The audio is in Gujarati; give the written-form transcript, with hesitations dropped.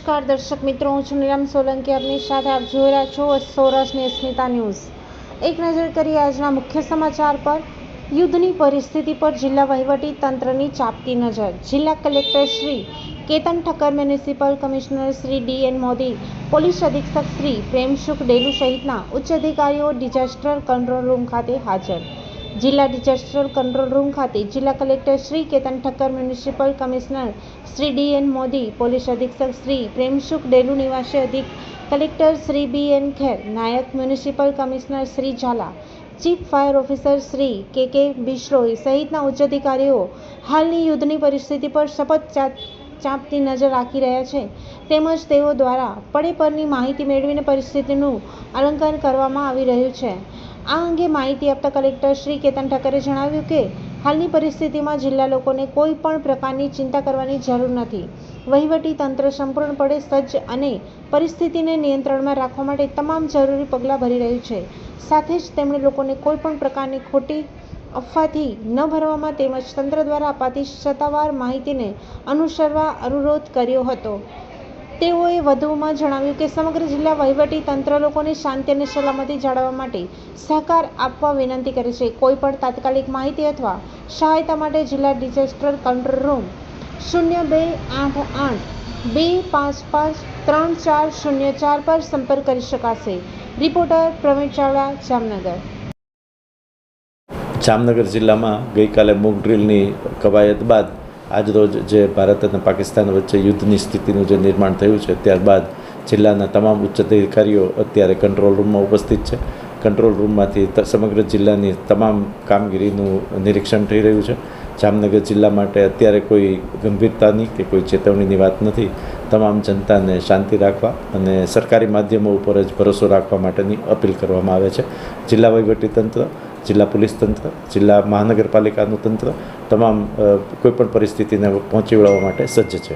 નમસ્કાર દર્શક મિત્રો, હું છું નીલમ સોલંકી આપની સાથે. આપ જોઈ રહ્યા છો સૌરાષ્ટ્રની અસ્મિતા ન્યૂઝ. એક નજર કરીએ આજના મુખ્ય સમાચાર પર. યુદ્ધની પરિસ્થિતિ પર જિલ્લા વહીવટી તંત્રની ચાંપતી નજર. જિલ્લા collector Shri Ketan Thakkar, municipal commissioner Shri D N. Modi, police અધિક્ષક શ્રી પ્રેમસુખ ડેલુ સહિતના ઉચ્ચ અધિકારીઓ ડિઝાસ્ટર કંટ્રોલ રૂમ ખાતે હાજર. જિલ્લા ડિઝાસ્ટર કંટ્રોલ રૂમ ખાતે જિલ્લા collector Shri Ketan Thakkar, municipal commissioner Shri D N. Modi, police અધિક્ષક શ્રી પ્રેમસુખ ડેલુ, નિવાસી અધિક કલેક્ટર શ્રી બી.એન. ખેર, નાયક municipal commissioner Shri Zala, chief fire officer Shri K Bishnoi સહિતના ઉચ્ચ અધિકારીઓ હાલની યુદ્ધની પરિસ્થિતિ પર સતત ચાંપતી નજર રાખી રહ્યા છે. તેમજ તેઓ દ્વારા પડે પરની માહિતી મેળવીને પરિસ્થિતિનું આકલન કરવામાં આવી રહ્યું છે. આ અંગે માહિતી આપતા કલેક્ટર શ્રી કેતન ઠક્કરે જણાવ્યું કે હાલની પરિસ્થિતિમાં જિલ્લા લોકોને કોઈ પણ પ્રકારની ચિંતા કરવાની જરૂર નથી. વહીવટી તંત્ર સંપૂર્ણપણે સજ્જ અને પરિસ્થિતિને નિયંત્રણમાં રાખવા માટે તમામ જરૂરી પગલાં ભરી રહ્યું છે. સાથે જ તેમણે લોકોને કોઈ પણ પ્રકારની ખોટી અફવાથી ન ભરવામાં તેમજ તંત્ર દ્વારા અપાતી સત્તાવાર માહિતીને અનુસરવા અનુરોધ કર્યો હતો. તેઓએ વધુમાં જણાવ્યું કે સમગ્ર જિલ્લા વહીવટી તંત્ર લોકોને શાંતિ અને સલામતી જાળવવા માટે સહકાર આપવા વિનંતી કરે છે. કોઈ પણ તાત્કાલિક માહિતી અથવા સહાયતા માટે જિલ્લા ડિઝાસ્ટર કંટ્રોલ રૂમ 0288255340 પર સંપર્ક કરી શકાશે. રિપોર્ટર પ્રવીણ ચાવડા, જામનગર. જામનગર જિલ્લામાં ગઈકાલે મોક ડ્રીલની કવાયત બાદ આજરોજ જે ભારત અને પાકિસ્તાન વચ્ચે યુદ્ધની સ્થિતિનું જે નિર્માણ થયું છે, ત્યારબાદ જિલ્લાના તમામ ઉચ્ચ અધિકારીઓ અત્યારે કંટ્રોલ રૂમમાં ઉપસ્થિત છે. કંટ્રોલ રૂમમાંથી સમગ્ર જિલ્લાની તમામ કામગીરીનું નિરીક્ષણ થઈ રહ્યું છે. જામનગર જિલ્લા માટે અત્યારે કોઈ ગંભીરતાની કે કોઈ ચેતવણીની વાત નથી. તમામ જનતાને શાંતિ રાખવા અને સરકારી માધ્યમો ઉપર જ ભરોસો રાખવા માટેની અપીલ કરવામાં આવે છે. જિલ્લા વહીવટીતંત્ર, જિલ્લા પોલીસ તંત્ર, જિલ્લા મહાનગરપાલિકાનું તંત્ર તમામ કોઈપણ પરિસ્થિતિને પહોંચી વળવા માટે સજ્જ છે.